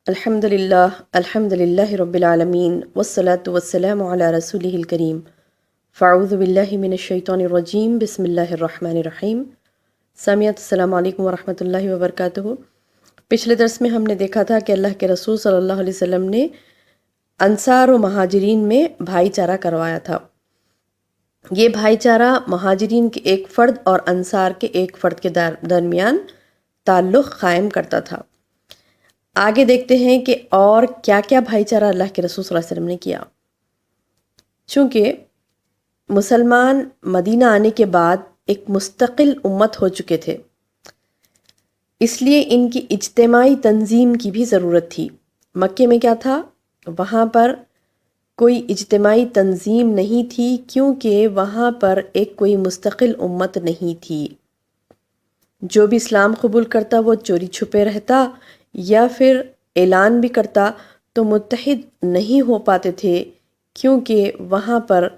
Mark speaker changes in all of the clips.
Speaker 1: الحمد للہ رب العالمین والصلاة والسلام علی رسولہ الکریم فاعوذ باللہ من الشیطان الرجیم بسم اللہ الرحمن الرحیم۔ سامعات السلام علیکم ورحمۃ اللہ وبرکاتہ۔ پچھلے درس میں ہم نے دیکھا تھا کہ اللہ کے رسول صلی اللہ علیہ وسلم نے انصار و مہاجرین میں بھائی چارہ کروایا تھا۔ یہ بھائی چارہ مہاجرین کے ایک فرد اور انصار کے ایک فرد کے درمیان تعلق قائم کرتا تھا۔ آگے دیکھتے ہیں کہ اور کیا کیا بھائی چارہ اللہ کے رسول صلی اللہ علیہ وسلم نے کیا۔ چونکہ مسلمان مدینہ آنے کے بعد ایک مستقل امت ہو چکے تھے، اس لیے ان کی اجتماعی تنظیم کی بھی ضرورت تھی۔ مکے میں کیا تھا؟ وہاں پر کوئی اجتماعی تنظیم نہیں تھی، کیونکہ وہاں پر ایک کوئی مستقل امت نہیں تھی۔ جو بھی اسلام قبول کرتا وہ چوری چھپے رہتا یا پھر اعلان بھی کرتا تو متحد نہیں ہو پاتے تھے، کیونکہ وہاں پر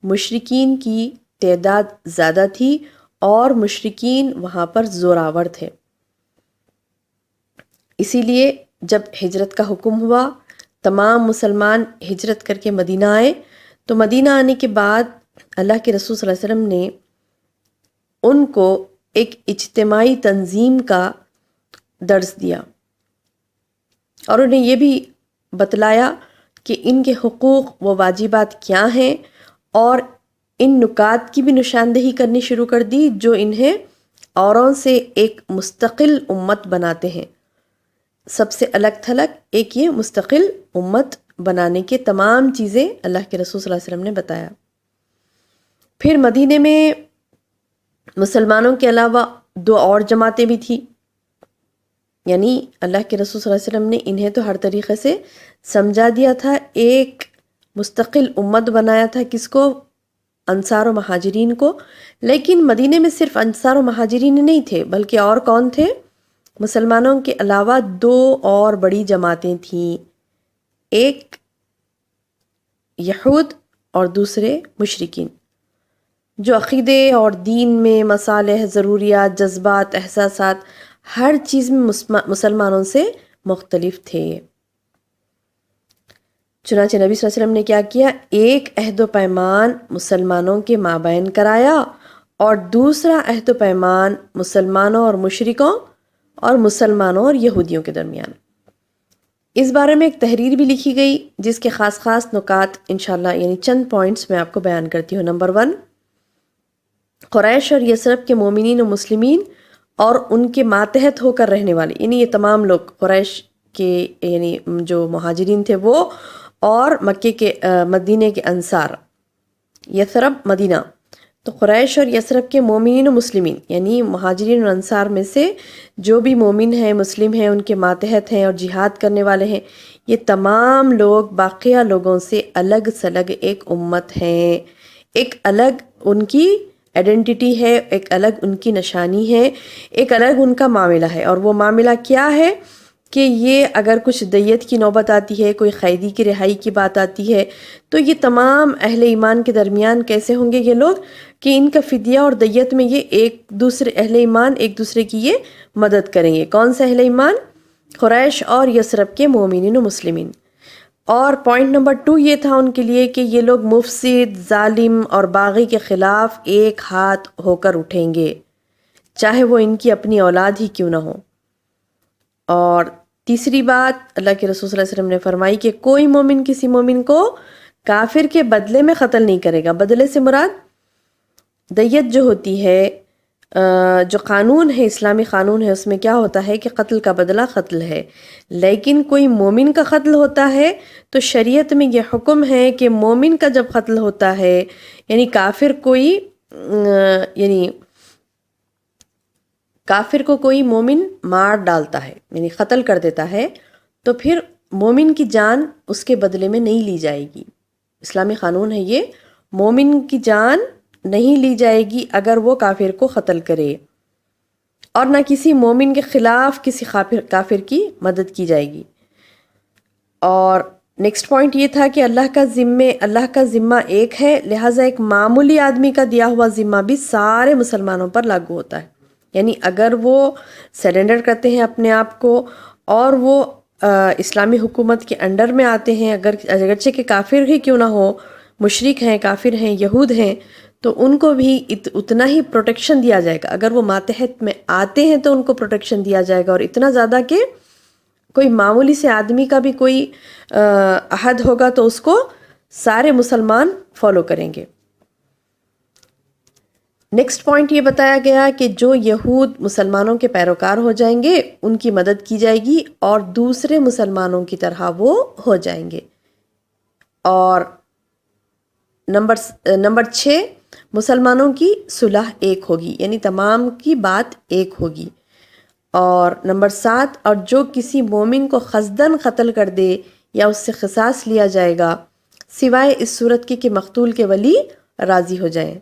Speaker 1: مشرکین کی تعداد زیادہ تھی اور مشرکین وہاں پر زوراور تھے۔ اسی لیے جب ہجرت کا حکم ہوا، تمام مسلمان ہجرت کر کے مدینہ آئے، تو مدینہ آنے کے بعد اللہ کے رسول صلی اللہ علیہ وسلم نے ان کو ایک اجتماعی تنظیم کا درس دیا اور انہیں یہ بھی بتلایا کہ ان کے حقوق و واجبات کیا ہیں، اور ان نکات کی بھی نشاندہی کرنی شروع کر دی جو انہیں اوروں سے ایک مستقل امت بناتے ہیں۔ سب سے الگ تھلگ ایک یہ مستقل امت بنانے کے تمام چیزیں اللہ کے رسول صلی اللہ علیہ وسلم نے بتایا۔ پھر مدینے میں مسلمانوں کے علاوہ دو اور جماعتیں بھی تھیں، یعنی اللہ کے رسول صلی اللہ علیہ وسلم نے انہیں تو ہر طریقے سے سمجھا دیا تھا، ایک مستقل امت بنایا تھا، کس کو؟ انصار و مہاجرین کو۔ لیکن مدینے میں صرف انصار و مہاجرین نہیں تھے، بلکہ اور کون تھے؟ مسلمانوں کے علاوہ دو اور بڑی جماعتیں تھیں، ایک یہود اور دوسرے مشرکین، جو عقیدے اور دین میں مصالح، ضروریات، جذبات، احساسات، ہر چیز میں مسلمانوں سے مختلف تھے۔ چنانچہ نبی صلی اللہ علیہ وسلم نے کیا کیا؟ ایک عہد و پیمان مسلمانوں کے مابین کرایا اور دوسرا عہد و پیمان مسلمانوں اور مشرکوں اور مسلمانوں اور یہودیوں کے درمیان۔ اس بارے میں ایک تحریر بھی لکھی گئی جس کے خاص خاص نکات انشاءاللہ یعنی چند پوائنٹس میں آپ کو بیان کرتی ہوں۔ نمبر 1، قریش اور یثرب کے مومنین و مسلمین اور ان کے ماتحت ہو کر رہنے والے، یعنی یہ تمام لوگ قریش کے یعنی جو مہاجرین تھے وہ، اور مکے کے مدینے کے انصار، یثرب مدینہ، تو قریش اور یثرب کے مومنین و مسلمین یعنی مہاجرین اور انصار میں سے جو بھی مومن ہیں، مسلم ہیں، ان کے ماتحت ہیں اور جہاد کرنے والے ہیں، یہ تمام لوگ باقیہ لوگوں سے الگ سلگ ایک امت ہیں، ایک الگ ان کی آئیڈینٹی ہے، ایک الگ ان کی نشانی ہے، ایک الگ ان کا معاملہ ہے۔ اور وہ معاملہ کیا ہے کہ یہ اگر کچھ دیت کی نوبت آتی ہے، کوئی قیدی کی رہائی کی بات آتی ہے، تو یہ تمام اہل ایمان کے درمیان کیسے ہوں گے یہ لوگ کہ ان کا فدیہ اور دیت میں یہ ایک دوسرے اہل ایمان ایک دوسرے کی یہ مدد کریں گے۔ کون سے اہل ایمان؟ قریش اور یثرب کے مومنین و مسلمین۔ اور پوائنٹ نمبر 2 یہ تھا ان کے لیے کہ یہ لوگ مفسد، ظالم اور باغی کے خلاف ایک ہاتھ ہو کر اٹھیں گے، چاہے وہ ان کی اپنی اولاد ہی کیوں نہ ہو۔ اور تیسری بات اللہ کے رسول صلی اللہ علیہ وسلم نے فرمائی کہ کوئی مومن کسی مومن کو کافر کے بدلے میں قتل نہیں کرے گا۔ بدلے سے مراد دیت جو ہوتی ہے، جو قانون ہے، اسلامی قانون ہے، اس میں کیا ہوتا ہے کہ قتل کا بدلہ قتل ہے، لیکن کوئی مومن کا قتل ہوتا ہے تو شریعت میں یہ حکم ہے کہ مومن کا جب قتل ہوتا ہے، یعنی کافر کو کوئی مومن مار ڈالتا ہے، یعنی قتل کر دیتا ہے، تو پھر مومن کی جان اس کے بدلے میں نہیں لی جائے گی۔ اسلامی قانون ہے یہ، مومن کی جان نہیں لی جائے گی اگر وہ کافر کو قتل کرے، اور نہ کسی مومن کے خلاف کسی کافر کی مدد کی جائے گی۔ اور نیکسٹ پوائنٹ یہ تھا کہ اللہ کا ذمہ ایک ہے، لہٰذا ایک معمولی آدمی کا دیا ہوا ذمہ بھی سارے مسلمانوں پر لاگو ہوتا ہے۔ یعنی اگر وہ سرنڈر کرتے ہیں اپنے آپ کو اور وہ اسلامی حکومت کے انڈر میں آتے ہیں، اگرچہ کہ کافر ہی کیوں نہ ہو، مشرک ہیں، کافر ہیں، یہود ہیں، تو ان کو بھی اتنا ہی پروٹیکشن دیا جائے گا. اگر وہ ماتحت میں آتے ہیں تو ان کو پروٹیکشن دیا جائے گا، اور اتنا زیادہ کہ کوئی معمولی سے آدمی کا بھی کوئی عہد ہوگا تو اس کو سارے مسلمان فالو کریں گے. نیکسٹ پوائنٹ یہ بتایا گیا کہ جو یہود مسلمانوں کے پیروکار ہو جائیں گے ان کی مدد کی جائے گی اور دوسرے مسلمانوں کی طرح وہ ہو جائیں گے. اور نمبر 6، مسلمانوں کی صلح ایک ہوگی، یعنی تمام کی بات ایک ہوگی. اور نمبر 7، اور جو کسی مومن کو قصداً قتل کر دے یا اس سے قصاص لیا جائے گا سوائے اس صورت کے کہ مقتول کے ولی راضی ہو جائیں.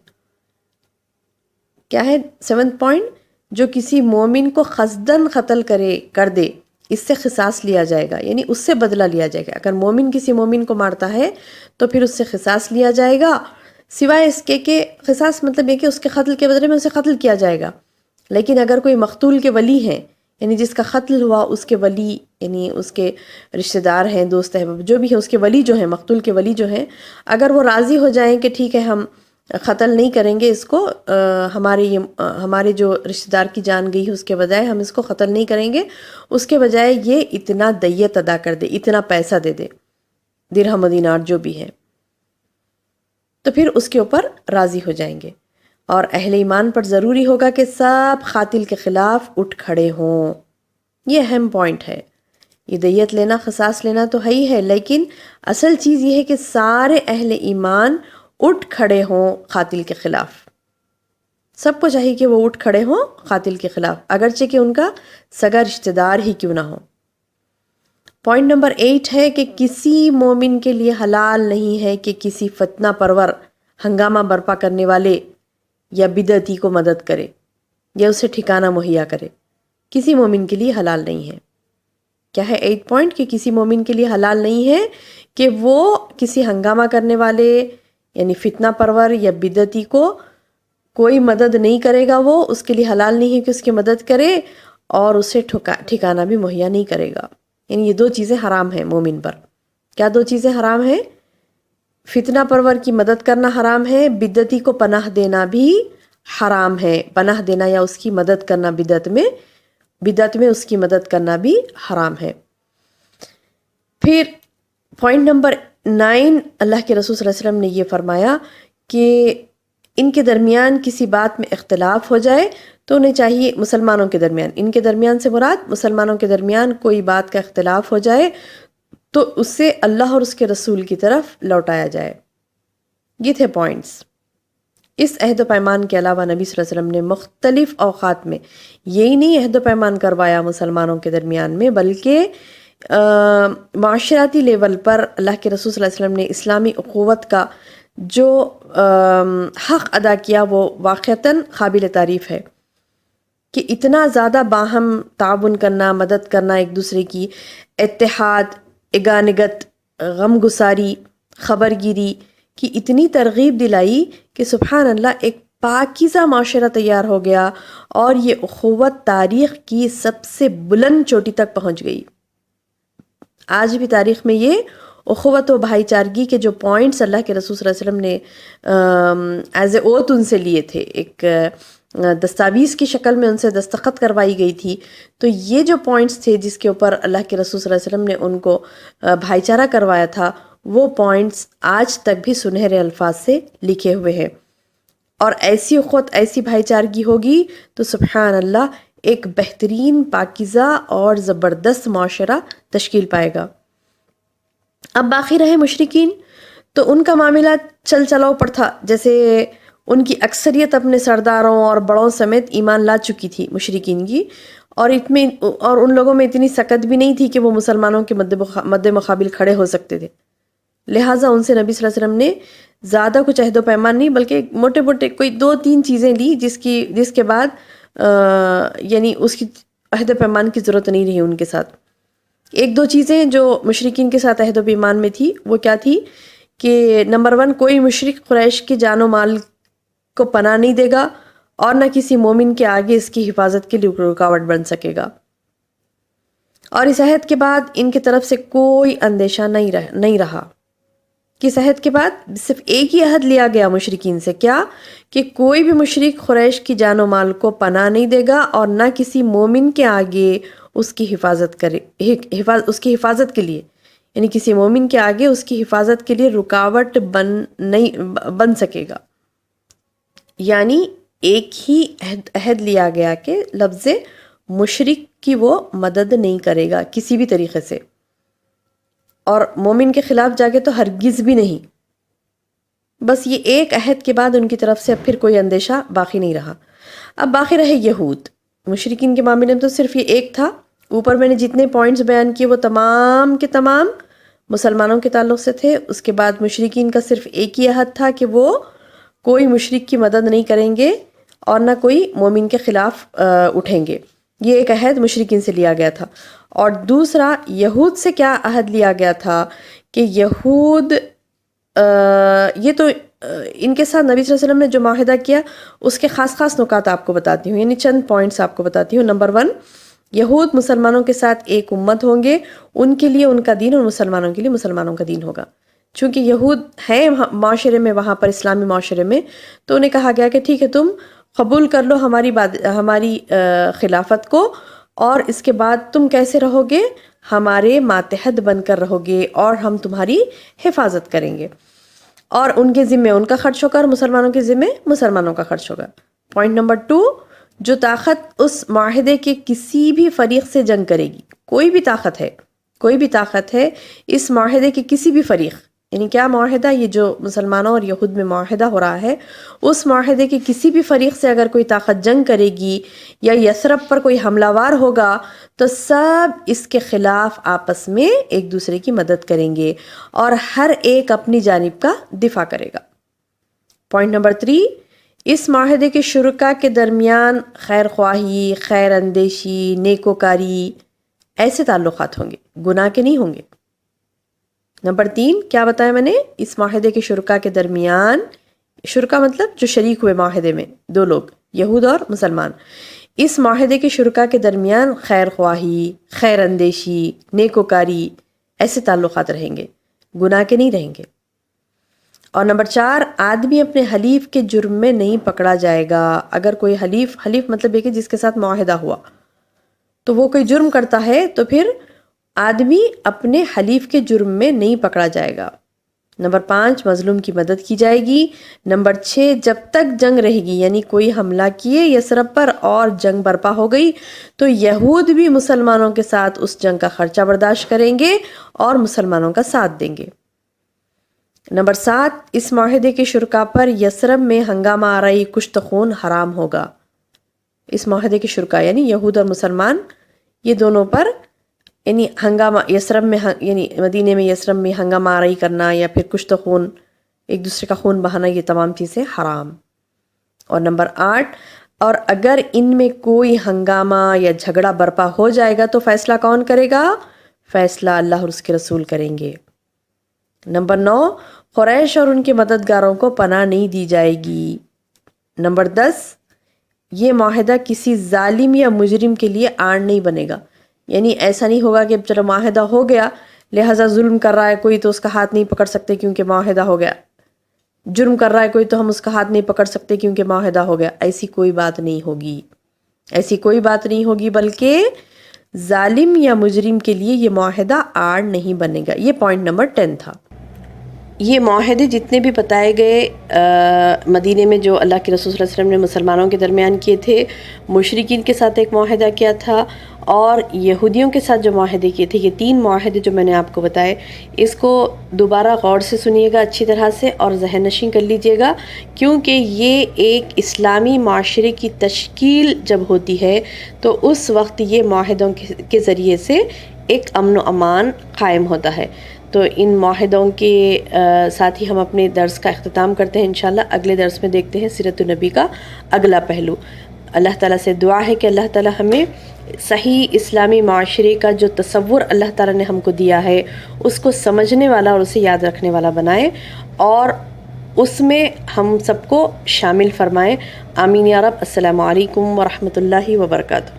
Speaker 1: کیا ہے 7 پوائنٹ؟ جو کسی مومن کو قصداً قتل کر دے اس سے قصاص لیا جائے گا، یعنی اس سے بدلہ لیا جائے گا. اگر مومن کسی مومن کو مارتا ہے تو پھر اس سے قصاص لیا جائے گا، سوائے اس کے کہ قصاص مطلب یہ کہ اس کے قتل کے بدلے میں اسے قتل کیا جائے گا. لیکن اگر کوئی مقتول کے ولی ہیں، یعنی جس کا قتل ہوا اس کے ولی، یعنی اس کے رشتہ دار ہیں، دوست احباب جو بھی ہیں، اس کے ولی جو ہیں، مقتول کے ولی جو ہیں، اگر وہ راضی ہو جائیں کہ ٹھیک ہے ہم قتل نہیں کریں گے اس کو، ہمارے جو رشتہ دار کی جان گئی ہے اس کے بجائے ہم اس کو قتل نہیں کریں گے، اس کے بجائے یہ اتنا دیت ادا کر دے، اتنا پیسہ دے دے، درہم و دینار جو بھی ہے، تو پھر اس کے اوپر راضی ہو جائیں گے. اور اہل ایمان پر ضروری ہوگا کہ سب قاتل کے خلاف اٹھ کھڑے ہوں. یہ اہم پوائنٹ ہے. یہ دیت لینا، قصاص لینا تو ہے ہی ہے، لیکن اصل چیز یہ ہے کہ سارے اہل ایمان اٹھ کھڑے ہوں قاتل کے خلاف. سب کو چاہیے کہ وہ اٹھ کھڑے ہوں قاتل کے خلاف، اگرچہ کہ ان کا سگا رشتہ دار ہی کیوں نہ ہو. پوائنٹ نمبر 8 ہے کہ کسی مومن کے لیے حلال نہیں ہے کہ کسی فتنہ پرور، ہنگامہ برپا کرنے والے یا بدعتی کو مدد کرے یا اسے ٹھکانہ مہیا کرے. کسی مومن کے لیے حلال نہیں ہے. کیا ہے 8 پوائنٹ؟ کہ کسی مومن کے لیے حلال نہیں ہے کہ وہ کسی ہنگامہ کرنے والے یعنی فتنہ پرور یا بدعتی کو کوئی مدد نہیں کرے گا. وہ اس کے لیے حلال نہیں ہے کہ اس کی مدد کرے اور اسے ٹھکانہ بھی مہیا نہیں کرے گا. یعنی یہ 2 چیزیں حرام ہیں مومن پر. کیا 2 چیزیں حرام ہیں؟ فتنہ پرور کی مدد کرنا حرام ہے، بدعتی کو پناہ دینا بھی حرام ہے. پناہ دینا یا اس کی مدد کرنا بدعت میں اس کی مدد کرنا بھی حرام ہے. پھر پوائنٹ نمبر 9، اللہ کے رسول صلی اللہ علیہ وسلم نے یہ فرمایا کہ ان کے درمیان کسی بات میں اختلاف ہو جائے تو انہیں چاہیے، مسلمانوں کے درمیان، ان کے درمیان سے مراد مسلمانوں کے درمیان کوئی بات کا اختلاف ہو جائے تو اس سے اللہ اور اس کے رسول کی طرف لوٹایا جائے. یہ تھے پوائنٹس. اس عہد و پیمان کے علاوہ نبی صلی اللہ علیہ وسلم نے مختلف اوقات میں یہی نہیں عہد و پیمان کروایا مسلمانوں کے درمیان میں، بلکہ معاشرتی لیول پر اللہ کے رسول صلی اللہ علیہ وسلم نے اسلامی اخوت کا جو حق ادا کیا وہ واقعتاً قابل تعریف ہے. کہ اتنا زیادہ باہم تعاون کرنا، مدد کرنا، ایک دوسرے کی اتحاد، اگانگت، غم گساری، خبرگیری کی اتنی ترغیب دلائی کہ سبحان اللہ ایک پاکیزہ معاشرہ تیار ہو گیا اور یہ اخوت تاریخ کی سب سے بلند چوٹی تک پہنچ گئی. آج بھی تاریخ میں یہ اخوت و بھائی چارگی کے جو پوائنٹس اللہ کے رسول صلی اللہ علیہ وسلم نے ایز اے اوتھ ان سے لیے تھے، ایک دستاویز کی شکل میں ان سے دستخط کروائی گئی تھی، تو یہ جو پوائنٹس تھے جس کے اوپر اللہ کے رسول صلی اللہ علیہ وسلم نے ان کو بھائی چارہ کروایا تھا، وہ پوائنٹس آج تک بھی سنہرے الفاظ سے لکھے ہوئے ہیں. اور ایسی اخوت، ایسی بھائی چارگی ہوگی تو سبحان اللہ ایک بہترین، پاکیزہ اور زبردست معاشرہ تشکیل پائے گا. اب باقی رہے مشرکین، تو ان کا معاملہ چل چلاؤ پر تھا. جیسے ان کی اکثریت اپنے سرداروں اور بڑوں سمیت ایمان لا چکی تھی مشرکین کی، اور ان لوگوں میں اتنی سکت بھی نہیں تھی کہ وہ مسلمانوں کے مد مقابل کھڑے ہو سکتے تھے. لہٰذا ان سے نبی صلی اللہ علیہ وسلم نے زیادہ کچھ عہد و پیمان نہیں، بلکہ موٹے موٹے کوئی 2-3 چیزیں لی جس کے بعد یعنی اس کی عہد و پیمان کی ضرورت نہیں رہی ان کے ساتھ. 1-2 چیزیں جو مشرکین کے ساتھ عہد و پیمان میں تھی وہ کیا تھی کہ نمبر 1، کوئی مشرک قریش کے جان و مال کو پناہ نہیں دے گا اور نہ کسی مومن کے آگے اس کی حفاظت کے لیے رکاوٹ بن سکے گا. اور اس عہد کے بعد ان کی طرف سے کوئی اندیشہ نہیں رہا. کس عہد کے بعد؟ صرف ایک ہی عہد لیا گیا مشرکین سے، کیا؟ کہ کوئی بھی مشرک قریش کی جان و مال کو پناہ نہیں دے گا اور نہ کسی مومن کے آگے اس کی حفاظت اس کی حفاظت کے لیے، یعنی کسی مومن کے آگے اس کی حفاظت کے لیے رکاوٹ بن سکے گا. یعنی ایک ہی عہد لیا گیا کہ لفظ مشرک کی وہ مدد نہیں کرے گا کسی بھی طریقے سے، اور مومن کے خلاف جاگے تو ہرگز بھی نہیں. بس یہ ایک عہد کے بعد ان کی طرف سے اب پھر کوئی اندیشہ باقی نہیں رہا. اب باقی رہے یہود. مشرکین کے معاملے میں تو صرف یہ ایک تھا. اوپر میں نے جتنے پوائنٹس بیان کیے وہ تمام کے تمام مسلمانوں کے تعلق سے تھے. اس کے بعد مشرکین کا صرف ایک ہی عہد تھا کہ وہ کوئی مشرک کی مدد نہیں کریں گے اور نہ کوئی مومن کے خلاف اٹھیں گے. یہ ایک عہد مشرکین سے لیا گیا تھا. اور دوسرا یہود سے کیا عہد لیا گیا تھا کہ یہود یہ تو ان کے ساتھ نبی صلی اللہ علیہ وسلم نے جو معاہدہ کیا اس کے خاص خاص نکات آپ کو بتاتی ہوں، یعنی چند پوائنٹس آپ کو بتاتی ہوں. نمبر 1، یہود مسلمانوں کے ساتھ ایک امت ہوں گے، ان کے لیے ان کا دین اور مسلمانوں کے لیے مسلمانوں کا دین ہوگا. چونکہ یہود ہیں معاشرے میں، وہاں پر اسلامی معاشرے میں، تو انہیں کہا گیا کہ ٹھیک ہے تم قبول کر لو ہماری خلافت کو، اور اس کے بعد تم کیسے رہو گے؟ ہمارے ماتحت بن کر رہو گے اور ہم تمہاری حفاظت کریں گے، اور ان کے ذمے ان کا خرچ ہوگا اور مسلمانوں کے ذمے مسلمانوں کا خرچ ہوگا. پوائنٹ نمبر 2، جو طاقت اس معاہدے کے کسی بھی فریق سے جنگ کرے گی، کوئی بھی طاقت ہے اس معاہدے کے کسی بھی فریق، یعنی کیا معاہدہ؟ یہ جو مسلمانوں اور یہود میں معاہدہ ہو رہا ہے، اس معاہدے کے کسی بھی فریق سے اگر کوئی طاقت جنگ کرے گی یا یثرب پر کوئی حملہ وار ہوگا تو سب اس کے خلاف آپس میں ایک دوسرے کی مدد کریں گے اور ہر ایک اپنی جانب کا دفاع کرے گا. پوائنٹ نمبر 3، اس معاہدے کے شرکاء کے درمیان خیر خواہی، خیر اندیشی، نیکوکاری ایسے تعلقات ہوں گے، گناہ کے نہیں ہوں گے. نمبر 3 کیا بتایا میں نے؟ اس معاہدے کے شرکاء کے درمیان، شرکاء مطلب جو شریک ہوئے معاہدے میں، دو لوگ، یہود اور مسلمان، اس معاہدے کے شرکاء کے درمیان خیر خواہی، خیر اندیشی، نیکوکاری ایسے تعلقات رہیں گے، گناہ کے نہیں رہیں گے. اور نمبر 4، آدمی اپنے حلیف کے جرم میں نہیں پکڑا جائے گا. اگر کوئی حلیف مطلب ہے کہ جس کے ساتھ معاہدہ ہوا تو وہ کوئی جرم کرتا ہے تو پھر آدمی اپنے حلیف کے جرم میں نہیں پکڑا جائے گا. نمبر 5، مظلوم کی مدد کی جائے گی. نمبر 6، جب تک جنگ رہے گی، یعنی کوئی حملہ کیے یثرب پر اور جنگ برپا ہو گئی تو یہود بھی مسلمانوں کے ساتھ اس جنگ کا خرچہ برداشت کریں گے اور مسلمانوں کا ساتھ دیں گے. نمبر 7، اس معاہدے کے شرکاء پر یثرب میں ہنگامہ آرائی، کشت خون حرام ہوگا. اس معاہدے کے شرکاء یعنی یہود اور مسلمان، یہ دونوں پر یعنی ہنگامہ یثرب میں، یعنی مدینے میں یثرب میں ہنگامہ آرائی کرنا یا پھر کشت خون، ایک دوسرے کا خون بہانا، یہ تمام چیزیں حرام. اور نمبر 8، اور اگر ان میں کوئی ہنگامہ یا جھگڑا برپا ہو جائے گا تو فیصلہ کون کرے گا؟ فیصلہ اللہ اور اس کے رسول کریں گے. نمبر 9، قریش اور ان کے مددگاروں کو پناہ نہیں دی جائے گی. نمبر 10، یہ معاہدہ کسی ظالم یا مجرم کے لیے آڑ نہیں بنے گا. یعنی ایسا نہیں ہوگا کہ چلو معاہدہ ہو گیا لہٰذا ظلم کر رہا ہے کوئی تو اس کا ہاتھ نہیں پکڑ سکتے کیونکہ معاہدہ ہو گیا، جرم کر رہا ہے کوئی تو ہم اس کا ہاتھ نہیں پکڑ سکتے کیونکہ معاہدہ ہو گیا. ایسی کوئی بات نہیں ہوگی، بلکہ ظالم یا مجرم کے لیے یہ معاہدہ آڑ نہیں بنے گا. یہ پوائنٹ نمبر 10 تھا. یہ معاہدے جتنے بھی بتائے گئے مدینے میں جو اللہ کے رسول صلی اللہ علیہ وسلم نے مسلمانوں کے درمیان کیے تھے، مشرکین کے ساتھ ایک معاہدہ کیا تھا اور یہودیوں کے ساتھ جو معاہدے کیے تھے، یہ 3 معاہدے جو میں نے آپ کو بتائے، اس کو دوبارہ غور سے سنیے گا اچھی طرح سے اور ذہن نشین کر لیجئے گا، کیونکہ یہ ایک اسلامی معاشرے کی تشکیل جب ہوتی ہے تو اس وقت یہ معاہدوں کے ذریعے سے ایک امن و امان قائم ہوتا ہے. تو ان معاہدوں کے ساتھ ہی ہم اپنے درس کا اختتام کرتے ہیں. انشاءاللہ اگلے درس میں دیکھتے ہیں سیرت النبی کا اگلا پہلو. اللہ تعالیٰ سے دعا ہے کہ اللہ تعالیٰ ہمیں صحیح اسلامی معاشرے کا جو تصور اللہ تعالیٰ نے ہم کو دیا ہے اس کو سمجھنے والا اور اسے یاد رکھنے والا بنائے اور اس میں ہم سب کو شامل فرمائے. آمین یا رب. السلام علیکم ورحمۃ اللہ وبرکاتہ.